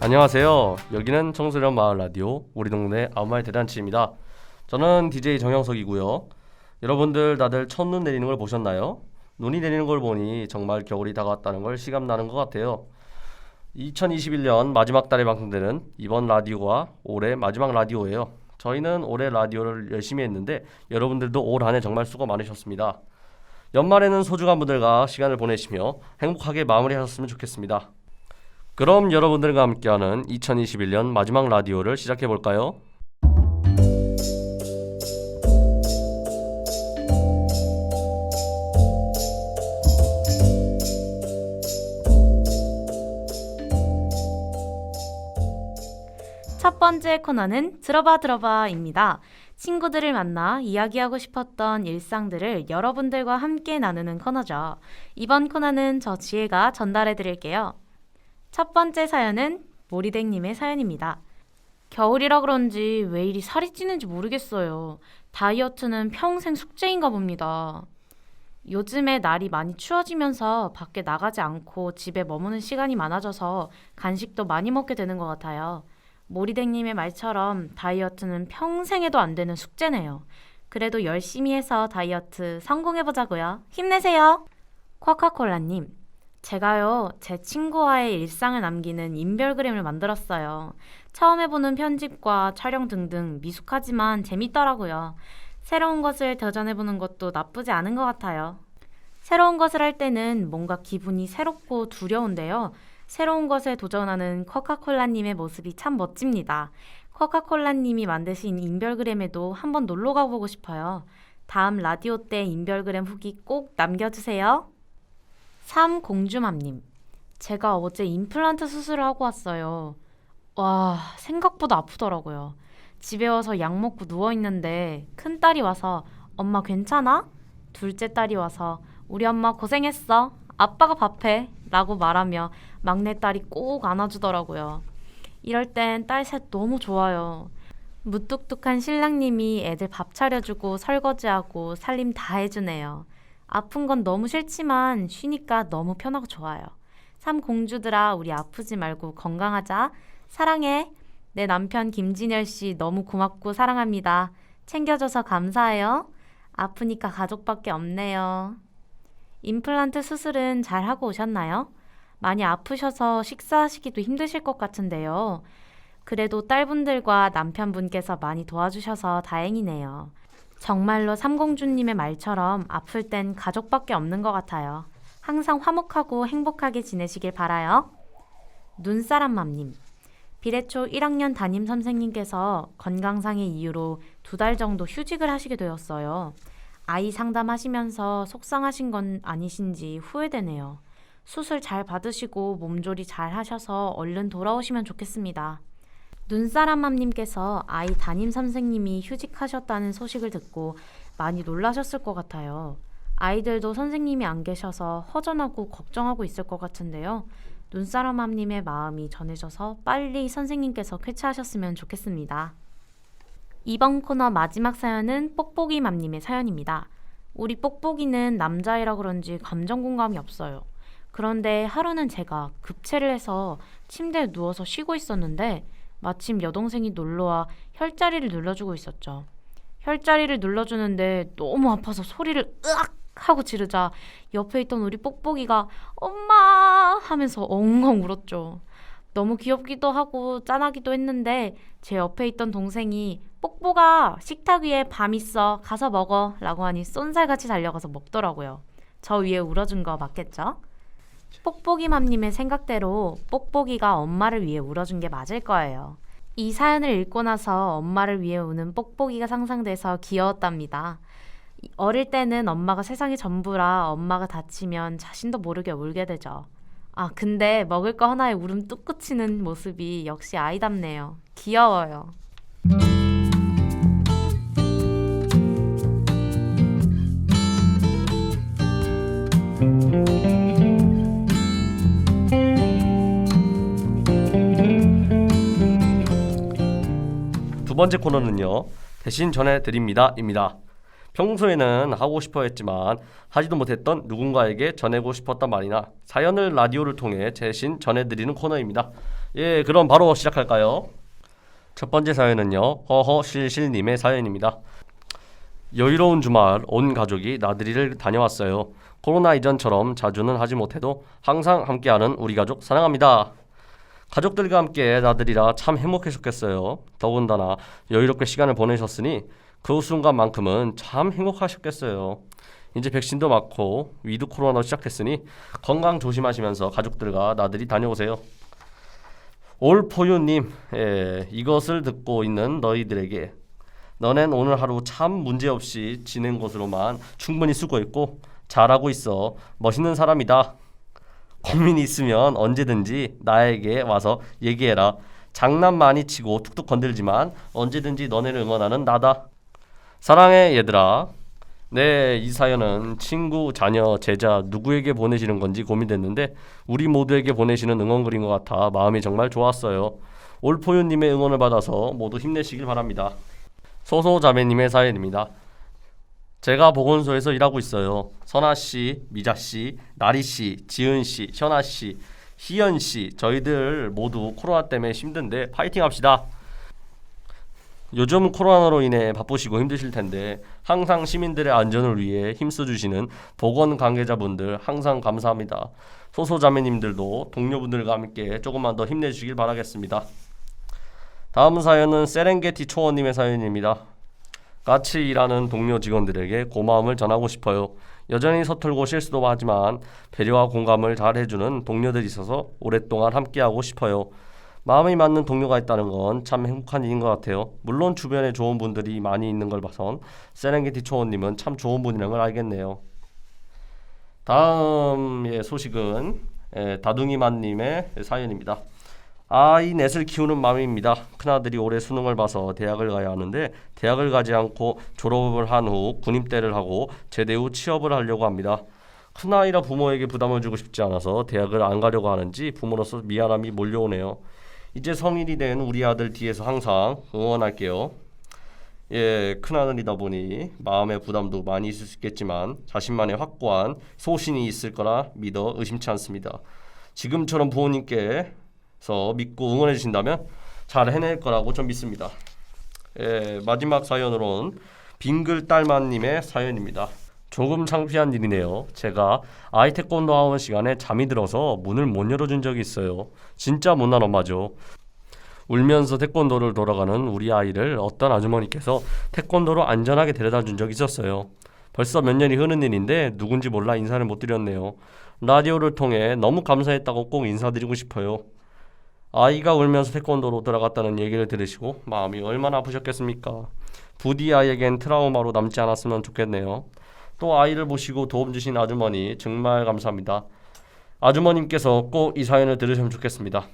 안녕하세요. 여기는 청소년 마을 라디오 우리 동네 아무 말 대잔치입니다. 저는 DJ 정영석이고요. 여러분들 다들 첫눈 내리는 걸 보셨나요? 눈이 내리는 걸 보니 정말 겨울이 다가왔다는 걸 실감나는 것 같아요. 2021년 마지막 달에 방송되는 이번 라디오가 올해 마지막 라디오예요. 저희는 올해 라디오를 열심히 했는데 여러분들도 올 한 해 정말 수고 많으셨습니다. 연말에는 소중한 분들과 시간을 보내시며 행복하게 마무리하셨으면 좋겠습니다. 그럼 여러분들과 함께하는 2021년 마지막 라디오를 시작해 볼까요? 첫 번째 코너는 들어봐입니다. 친구들을 만나 이야기하고 싶었던 일상들을 여러분들과 함께 나누는 코너죠. 이번 코너는 저 지혜가 전달해 드릴게요. 첫 번째 사연은 모리댕님의 사연입니다. 겨울이라 그런지 왜 이리 살이 찌는지 모르겠어요. 다이어트는 평생 숙제인가 봅니다. 요즘에 날이 많이 추워지면서 밖에 나가지 않고 집에 머무는 시간이 많아져서 간식도 많이 먹게 되는 것 같아요. 모리댕님의 말처럼 다이어트는 평생 해도 안 되는 숙제네요. 그래도 열심히 해서 다이어트 성공해보자고요. 힘내세요. 코카콜라님, 제가요, 제 친구와의 일상을 남기는 인별그램을 만들었어요. 처음 해보는 편집과 촬영 등등 미숙하지만 재밌더라고요. 새로운 것을 도전해보는 것도 나쁘지 않은 것 같아요. 새로운 것을 할 때는 뭔가 기분이 새롭고 두려운데요. 새로운 것에 도전하는 코카콜라님의 모습이 참 멋집니다. 코카콜라님이 만드신 인별그램에도 한번 놀러 가보고 싶어요. 다음 라디오 때 인별그램 후기 꼭 남겨주세요. 3공주맘님, 제가 어제 임플란트 수술을 하고 왔어요. 와, 생각보다 아프더라고요. 집에 와서 약 먹고 누워있는데 큰딸이 와서 엄마 괜찮아? 둘째 딸이 와서 우리 엄마 고생했어. 아빠가 밥해. 라고 말하며 막내딸이 꼭 안아주더라고요. 이럴 땐 딸 셋 너무 좋아요. 무뚝뚝한 신랑님이 애들 밥 차려주고 설거지하고 살림 다 해주네요. 아픈 건 너무 싫지만 쉬니까 너무 편하고 좋아요. 삼공주들아, 우리 아프지 말고 건강하자. 사랑해. 내 남편 김진열 씨 너무 고맙고 사랑합니다. 챙겨줘서 감사해요. 아프니까 가족밖에 없네요. 임플란트 수술은 잘 하고 오셨나요? 많이 아프셔서 식사하시기도 힘드실 것 같은데요. 그래도 딸분들과 남편분께서 많이 도와주셔서 다행이네요. 정말로 삼공주님의 말처럼 아플 땐 가족밖에 없는 것 같아요. 항상 화목하고 행복하게 지내시길 바라요. 눈사람맘님, 비례초 1학년 담임 선생님께서 건강상의 이유로 2달 정도 휴직을 하시게 되었어요. 아이 상담하시면서 속상하신 건 아니신지 후회되네요. 수술 잘 받으시고 몸조리 잘 하셔서 얼른 돌아오시면 좋겠습니다. 눈사람맘님께서 아이 담임 선생님이 휴직하셨다는 소식을 듣고 많이 놀라셨을 것 같아요. 아이들도 선생님이 안 계셔서 허전하고 걱정하고 있을 것 같은데요. 눈사람맘님의 마음이 전해져서 빨리 선생님께서 쾌차하셨으면 좋겠습니다. 이번 코너 마지막 사연은 뽁뽁이맘님의 사연입니다. 우리 뽁뽁이는 남자애라 그런지 감정 공감이 없어요. 그런데 하루는 제가 급체를 해서 침대에 누워서 쉬고 있었는데 마침 여동생이 놀러와 혈자리를 눌러주고 있었죠. 혈자리를 눌러주는데 너무 아파서 소리를 으악 하고 지르자 옆에 있던 우리 뽁뽁이가 엄마 하면서 엉엉 울었죠. 너무 귀엽기도 하고 짠하기도 했는데 제 옆에 있던 동생이 뽁뽁아, 식탁 위에 밤 있어. 가서 먹어. 라고 하니 쏜살같이 달려가서 먹더라고요. 저 위에 울어준 거 맞겠죠? 뽁뽁이맘님의 생각대로 뽁뽁이가 엄마를 위해 울어준 게 맞을 거예요. 이 사연을 읽고 나서 엄마를 위해 우는 뽁뽁이가 상상돼서 귀여웠답니다. 어릴 때는 엄마가 세상의 전부라 엄마가 다치면 자신도 모르게 울게 되죠. 아, 근데 먹을 거 하나에 울음 뚝 그치는 모습이 역시 아이답네요. 귀여워요. 두 번째 코너는요, 대신 전해드립니다 입니다. 평소에는 하고 싶어 했지만 하지도 못했던 누군가에게 전하고 싶었던 말이나 사연을 라디오를 통해 대신 전해드리는 코너입니다. 예, 그럼 바로 시작할까요? 첫 번째 사연은요, 허허실실님의 사연입니다. 여유로운 주말 온 가족이 나들이를 다녀왔어요. 코로나 이전처럼 자주는 하지 못해도 항상 함께하는 우리 가족 사랑합니다. 가족들과 함께 나들이라 참 행복하셨겠어요. 더군다나 여유롭게 시간을 보내셨으니 그 순간만큼은 참 행복하셨겠어요. 이제 백신도 맞고 위드 코로나도 시작했으니 건강 조심하시면서 가족들과 나들이 다녀오세요. 올포유님, 이것을 듣고 있는 너희들에게 너넨 오늘 하루 참 문제없이 지낸 것으로만 충분히 수고했고 잘하고 있어. 멋있는 사람이다. 고민이 있으면 언제든지 나에게 와서 얘기해라. 장난 많이 치고 툭툭 건들지만 언제든지 너네를 응원하는 나다. 사랑해 얘들아. 네, 이 사연은 친구, 자녀, 제자 누구에게 보내시는 건지 고민됐는데 우리 모두에게 보내시는 응원글인 것 같아 마음이 정말 좋았어요. 올포유님의 응원을 받아서 모두 힘내시길 바랍니다. 소소자매님의 사연입니다. 제가 보건소에서 일하고 있어요. 선아씨, 미자씨, 나리씨, 지은씨, 현아씨, 희연씨 저희들 모두 코로나 때문에 힘든데 파이팅 합시다. 요즘 코로나로 인해 바쁘시고 힘드실 텐데 항상 시민들의 안전을 위해 힘써주시는 보건 관계자분들 항상 감사합니다. 소소자매님들도 동료분들과 함께 조금만 더 힘내주시길 바라겠습니다. 다음 사연은 세렝게티 초원님의 사연입니다. 같이 일하는 동료 직원들에게 고마움을 전하고 싶어요. 여전히 서툴고 실수도 하지만 배려와 공감을 잘 해주는 동료들이 있어서 오랫동안 함께하고 싶어요. 마음이 맞는 동료가 있다는 건 참 행복한 일인 것 같아요. 물론 주변에 좋은 분들이 많이 있는 걸 봐선 세렝게티 초원님은 참 좋은 분이라는 걸 알겠네요. 다음 소식은 다둥이만님의 사연입니다. 아이 넷을 키우는 맘입니다. 큰아들이 올해 수능을 봐서 대학을 가야 하는데 대학을 가지 않고 졸업을 한 후 군입대를 하고 제대 후 취업을 하려고 합니다. 큰아이라 부모에게 부담을 주고 싶지 않아서 대학을 안 가려고 하는지 부모로서 미안함이 몰려오네요. 이제 성인이 된 우리 아들 뒤에서 항상 응원할게요. 예, 큰아들이다 보니 마음의 부담도 많이 있을 수 있겠지만 자신만의 확고한 소신이 있을 거라 믿어 의심치 않습니다. 지금처럼 부모님께서 믿고 응원해 주신다면 잘 해낼 거라고 좀 믿습니다. 예, 마지막 사연으로는 빙글딸만님의 사연입니다. 조금 창피한 일이네요. 제가 아이 태권도 하는 시간에 잠이 들어서 문을 못 열어준 적이 있어요. 진짜 못난 엄마죠. 울면서 태권도를 돌아가는 우리 아이를 어떤 아주머니께서 태권도로 안전하게 데려다 준 적이 있었어요. 벌써 몇 년이 흐른 일인데 누군지 몰라 인사를 못 드렸네요. 라디오를 통해 너무 감사했다고 꼭 인사드리고 싶어요. 아이가 울면서 태권도로 들어갔다는 얘기를 들으시고 마음이 얼마나 아프셨겠습니까? 부디 아이에겐 트라우마로 남지 않았으면 좋겠네요. 또 아이를 보시고 도움 주신 아주머니 정말 감사합니다. 아주머님께서 꼭 이 사연을 들으시면 좋겠습니다.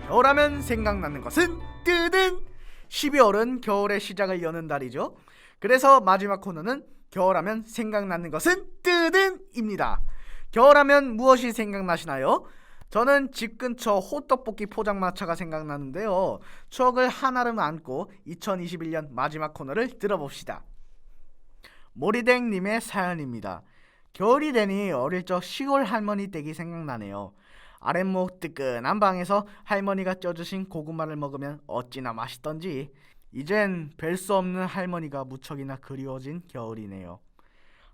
겨울하면 생각나는 것은 뜨든 12월은 겨울의 시작을 여는 달이죠. 그래서 마지막 코너는 겨울하면 생각나는 것은 뜨든입니다. 겨울하면 무엇이 생각나시나요? 저는 집 근처 호떡볶이 포장마차가 생각나는데요. 추억을 한아름 안고 2021년 마지막 코너를 들어봅시다. 모리댕님의 사연입니다. 겨울이 되니 어릴 적 시골 할머니 댁이 생각나네요. 아랫목 뜨끈한 방에서 할머니가 쪄주신 고구마를 먹으면 어찌나 맛있던지 이젠 뵐 수 없는 할머니가 무척이나 그리워진 겨울이네요.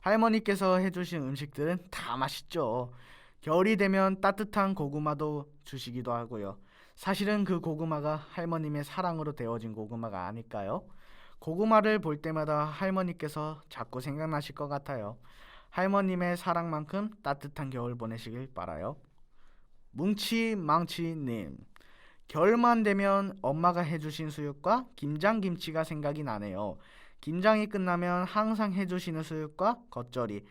할머니께서 해주신 음식들은 다 맛있죠. 겨울이 되면 따뜻한 고구마도 주시기도 하고요. 사실은 그 고구마가 할머님의 사랑으로 데워진 고구마가 아닐까요? 고구마를 볼 때마다 할머니께서 자꾸 생각나실 것 같아요. 할머님의 사랑만큼 따뜻한 겨울 보내시길 바라요. 뭉치망치님, 겨울만 되면 엄마가 해주신 수육과 김장김치가 생각이 나네요. 김장이 끝나면 항상 해주시는 수육과 겉절이,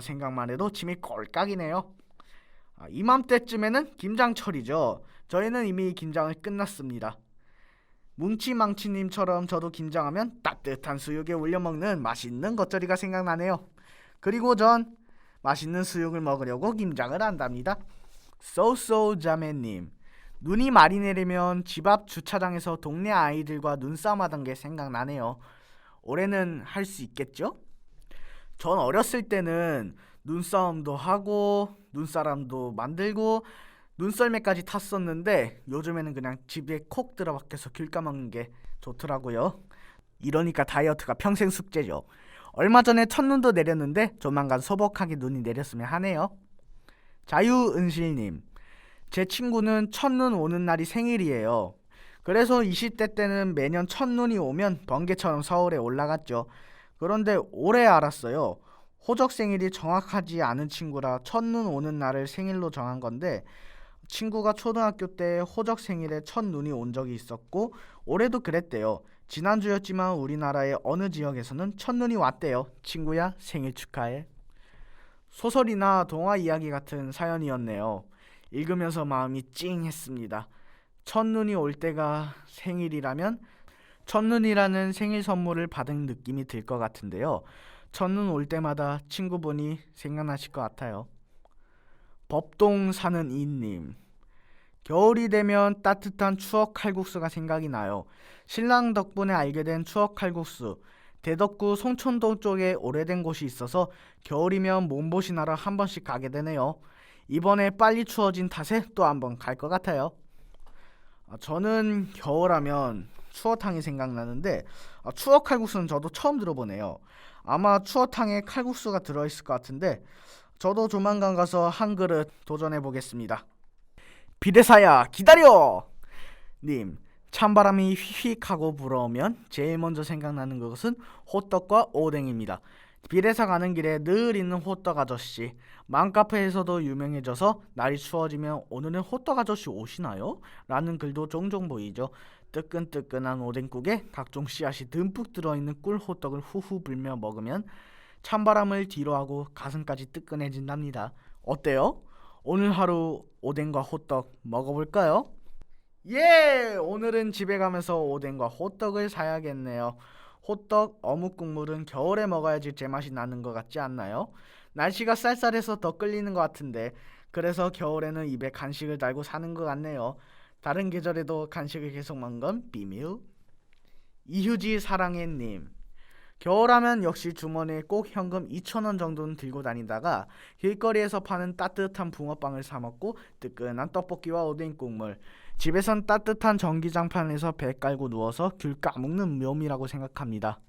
생각만 해도 침이 꼴깍이네요. 이맘때쯤에는 김장철이죠. 저희는 이미 김장을 끝났습니다. 뭉치망치님처럼 저도 김장하면 따뜻한 수육에 올려 먹는 맛있는 겉절이가 생각나네요. 그리고 전 맛있는 수육을 먹으려고 김장을 한답니다. 소소자매님, 눈이 많이 내리면 집 앞 주차장에서 동네 아이들과 눈싸움 하던 게 생각나네요. 올해는 할 수 있겠죠? 전 어렸을 때는 눈싸움도 하고 눈사람도 만들고 눈썰매까지 탔었는데 요즘에는 그냥 집에 콕 들어박혀서 귤 까먹는 게 좋더라고요. 이러니까 다이어트가 평생 숙제죠. 얼마 전에 첫눈도 내렸는데 조만간 소복하게 눈이 내렸으면 하네요. 자유은실님, 제 친구는 첫눈 오는 날이 생일이에요. 그래서 20대 때는 매년 첫눈이 오면 번개처럼 서울에 올라갔죠. 그런데 올해 알았어요. 호적 생일이 정확하지 않은 친구라 첫눈 오는 날을 생일로 정한 건데 친구가 초등학교 때 호적 생일에 첫눈이 온 적이 있었고 올해도 그랬대요. 지난주였지만 우리나라의 어느 지역에서는 첫눈이 왔대요. 친구야, 생일 축하해. 소설이나 동화 이야기 같은 사연이었네요. 읽으면서 마음이 찡했습니다. 첫눈이 올 때가 생일이라면 첫눈이라는 생일 선물을 받은 느낌이 들 것 같은데요. 첫눈 올 때마다 친구분이 생각나실 것 같아요. 법동 사는 이님, 겨울이 되면 따뜻한 추억 칼국수가 생각이 나요. 신랑 덕분에 알게 된 추억 칼국수. 대덕구 송촌동 쪽에 오래된 곳이 있어서 겨울이면 몸보신하러 한 번씩 가게 되네요. 이번에 빨리 추워진 탓에 또 한 번 갈 것 같아요. 저는 겨울하면 추어탕이 생각나는데 추어 칼국수는 저도 처음 들어보네요. 아마 추어탕에 칼국수가 들어있을 것 같은데 저도 조만간 가서 한 그릇 도전해 보겠습니다. 비대사야 기다려! 님, 찬바람이 휙휙 하고 불어오면 제일 먼저 생각나는 것은 호떡과 오뎅입니다. 비례사 가는 길에 늘 있는 호떡 아저씨. 맘카페에서도 유명해져서 날이 추워지면 오늘은 호떡 아저씨 오시나요? 라는 글도 종종 보이죠. 뜨끈뜨끈한 오뎅국에 각종 씨앗이 듬뿍 들어있는 꿀 호떡을 후후 불며 먹으면 찬바람을 뒤로하고 가슴까지 뜨끈해진답니다. 어때요? 오늘 하루 오뎅과 호떡 먹어볼까요? 예! 오늘은 집에 가면서 오뎅과 호떡을 사야겠네요. 호떡, 어묵 국물은 겨울에 먹어야지 제맛이 나는 것 같지 않나요? 날씨가 쌀쌀해서 더 끌리는 것 같은데 그래서 겨울에는 입에 간식을 달고 사는 것 같네요. 다른 계절에도 간식을 계속 먹는 건 비밀. 이휴지 사랑해님, 겨울하면 역시 주머니에 꼭 현금 2,000원 정도는 들고 다니다가 길거리에서 파는 따뜻한 붕어빵을 사 먹고 뜨끈한 떡볶이와 오뎅 국물, 집에선 따뜻한 전기장판에서 배 깔고 누워서 귤 까먹는 묘미라고 생각합니다.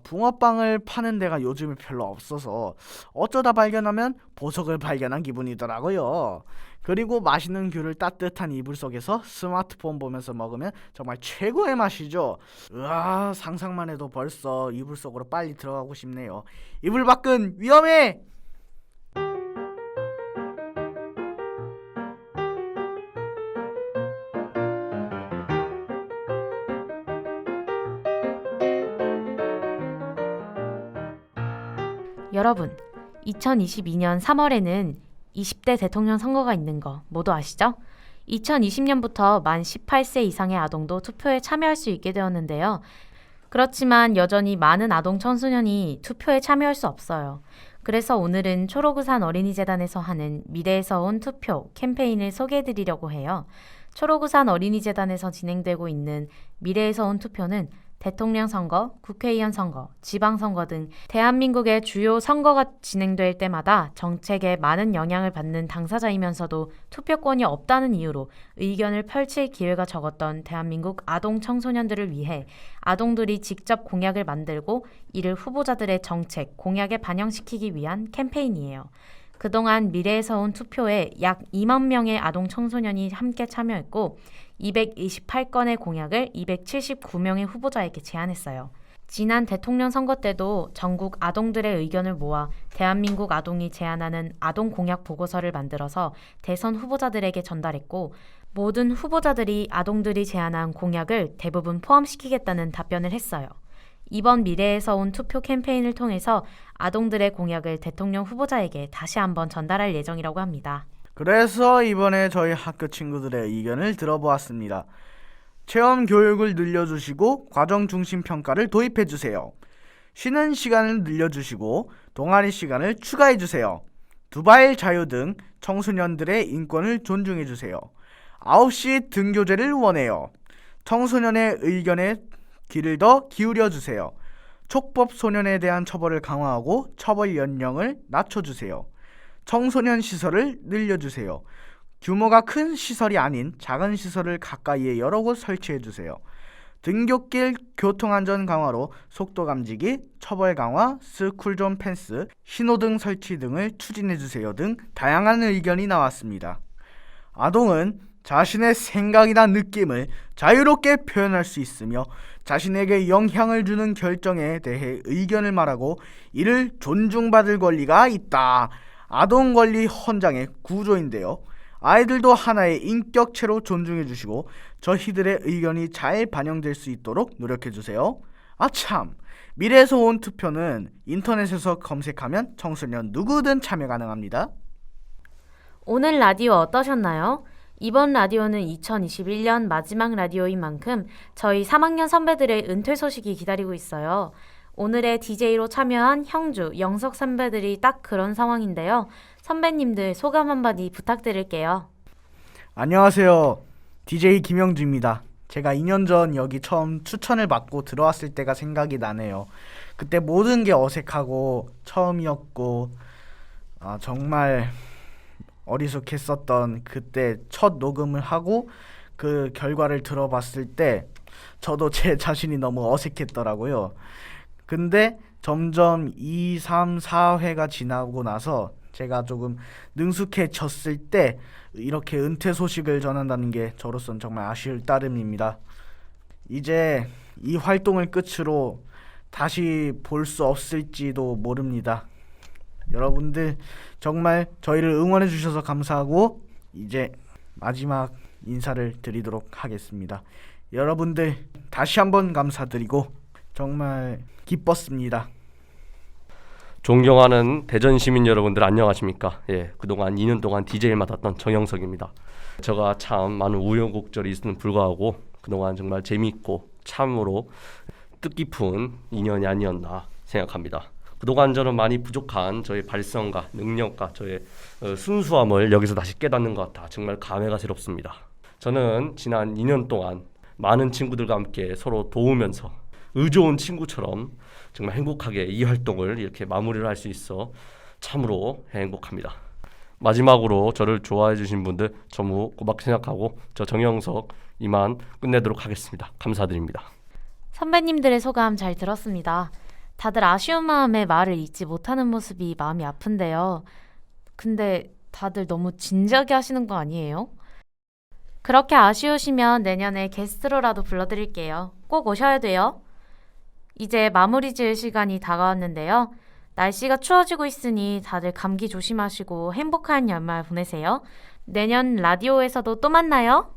붕어빵을 파는 데가 요즘에 별로 없어서 어쩌다 발견하면 보석을 발견한 기분이더라고요. 그리고 맛있는 귤을 따뜻한 이불 속에서 스마트폰 보면서 먹으면 정말 최고의 맛이죠. 으아, 상상만 해도 벌써 이불 속으로 빨리 들어가고 싶네요. 이불 밖은 위험해! 여러분, 2022년 3월에는 20대 대통령 선거가 있는 거 모두 아시죠? 2020년부터 만 18세 이상의 아동도 투표에 참여할 수 있게 되었는데요. 그렇지만 여전히 많은 아동 청소년이 투표에 참여할 수 없어요. 그래서 오늘은 초록우산 어린이재단에서 하는 미래에서 온 투표 캠페인을 소개해드리려고 해요. 초록우산 어린이재단에서 진행되고 있는 미래에서 온 투표는 대통령 선거, 국회의원 선거, 지방선거 등 대한민국의 주요 선거가 진행될 때마다 정책에 많은 영향을 받는 당사자이면서도 투표권이 없다는 이유로 의견을 펼칠 기회가 적었던 대한민국 아동 청소년들을 위해 아동들이 직접 공약을 만들고 이를 후보자들의 정책, 공약에 반영시키기 위한 캠페인이에요. 그동안 미래에서 온 투표에 약 2만 명의 아동 청소년이 함께 참여했고 228건의 공약을 279명의 후보자에게 제안했어요. 지난 대통령 선거 때도 전국 아동들의 의견을 모아 대한민국 아동이 제안하는 아동 공약 보고서를 만들어서 대선 후보자들에게 전달했고 모든 후보자들이 아동들이 제안한 공약을 대부분 포함시키겠다는 답변을 했어요. 이번 미래에서 온 투표 캠페인을 통해서 아동들의 공약을 대통령 후보자에게 다시 한번 전달할 예정이라고 합니다. 그래서 이번에 저희 학교 친구들의 의견을 들어보았습니다. 체험 교육을 늘려주시고 과정 중심 평가를 도입해주세요. 쉬는 시간을 늘려주시고 동아리 시간을 추가해주세요. 두발 자유 등 청소년들의 인권을 존중해주세요. 9시 등교제를 원해요. 청소년의 의견에 귀를 더 기울여 주세요. 촉법 소년에 대한 처벌을 강화하고 처벌 연령을 낮춰주세요. 청소년 시설을 늘려주세요. 규모가 큰 시설이 아닌 작은 시설을 가까이에 여러 곳 설치해주세요. 등굣길 교통안전 강화로 속도 감지기, 처벌 강화, 스쿨존 펜스, 신호등 설치 등을 추진해주세요 등 다양한 의견이 나왔습니다. 아동은 자신의 생각이나 느낌을 자유롭게 표현할 수 있으며 자신에게 영향을 주는 결정에 대해 의견을 말하고 이를 존중받을 권리가 있다. 아동 권리 헌장의 구조인데요. 아이들도 하나의 인격체로 존중해 주시고 저희들의 의견이 잘 반영될 수 있도록 노력해 주세요. 아참, 미래에서 온 투표는 인터넷에서 검색하면 청소년 누구든 참여 가능합니다. 오늘 라디오 어떠셨나요? 이번 라디오는 2021년 마지막 라디오인 만큼 저희 3학년 선배들의 은퇴 소식이 기다리고 있어요. 오늘의 DJ로 참여한 형주, 영석 선배들이 딱 그런 상황인데요. 선배님들 소감 한마디 부탁드릴게요. 안녕하세요. DJ 김영주입니다. 제가 2년 전 여기 처음 추천을 받고 들어왔을 때가 생각이 나네요. 그때 모든 게 어색하고 처음이었고 정말 어리숙했었던 그때 첫 녹음을 하고 그 결과를 들어봤을 때 저도 제 자신이 너무 어색했더라고요. 근데 점점 2, 3, 4회가 지나고 나서 제가 조금 능숙해졌을 때 이렇게 은퇴 소식을 전한다는 게 저로서는 정말 아쉬울 따름입니다. 이제 이 활동을 끝으로 다시 볼 수 없을지도 모릅니다. 여러분들 정말 저희를 응원해 주셔서 감사하고 이제 마지막 인사를 드리도록 하겠습니다. 여러분들 다시 한번 감사드리고 정말 기뻤습니다. 존경하는 대전 시민 여러분들 안녕하십니까? 예, 그동안 2년 동안 DJ를 맡았던 정영석입니다. 제가 참 많은 우여곡절이 있음에도 불구하고 그동안 정말 재미있고 참으로 뜻깊은 2년이 아니었나 생각합니다. 그동안 저는 많이 부족한 저의 발성과 능력과 저의 순수함을 여기서 다시 깨닫는 것 같아 정말 감회가 새롭습니다. 저는 지난 2년 동안 많은 친구들과 함께 서로 도우면서 의좋은 친구처럼 정말 행복하게 이 활동을 이렇게 마무리를 할 수 있어 참으로 행복합니다. 마지막으로 저를 좋아해 주신 분들 전부 고맙게 생각하고 저 정영석 이만 끝내도록 하겠습니다. 감사드립니다. 선배님들의 소감 잘 들었습니다. 다들 아쉬운 마음에 말을 잇지 못하는 모습이 마음이 아픈데요. 근데 다들 너무 진지하게 하시는 거 아니에요? 그렇게 아쉬우시면 내년에 게스트로라도 불러드릴게요. 꼭 오셔야 돼요. 이제 마무리 지을 시간이 다가왔는데요. 날씨가 추워지고 있으니 다들 감기 조심하시고 행복한 연말 보내세요. 내년 라디오에서도 또 만나요.